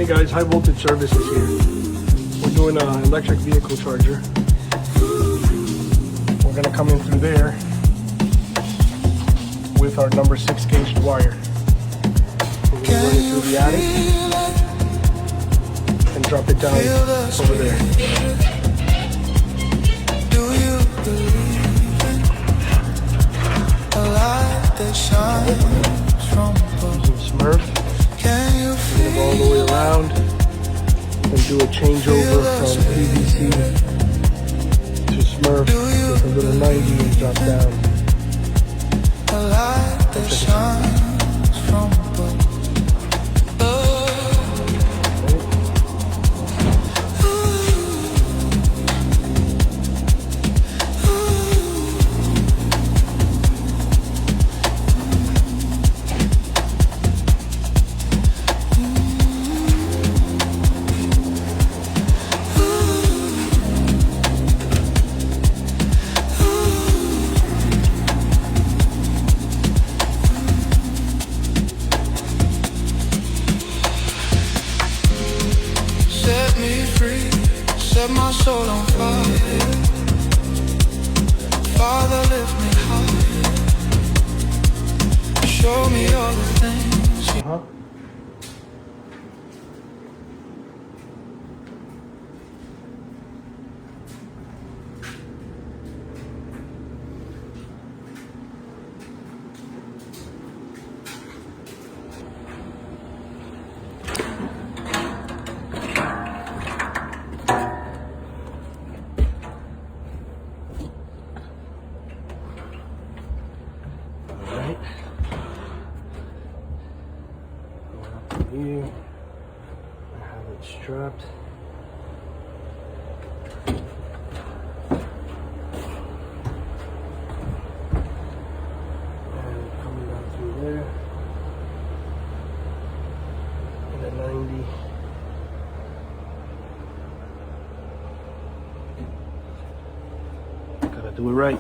Hey guys, high voltage service is here. We're doing an electric vehicle charger. We're gonna come in through there with our number 6 gauge wire. We're gonna run it through the attic and drop it down over there. Do you believe in a light that shines from above? Smurf. Can you We're gonna feel go all the way around and do a changeover from PVC to Smurf with a little 90 and drop down. a light that shines from above? Set me free, set my soul on fire. Father, lift me high. Show me all the things you Alright. Going up to here. I have it strapped. And coming down through there. And a 90. Gotta do it right.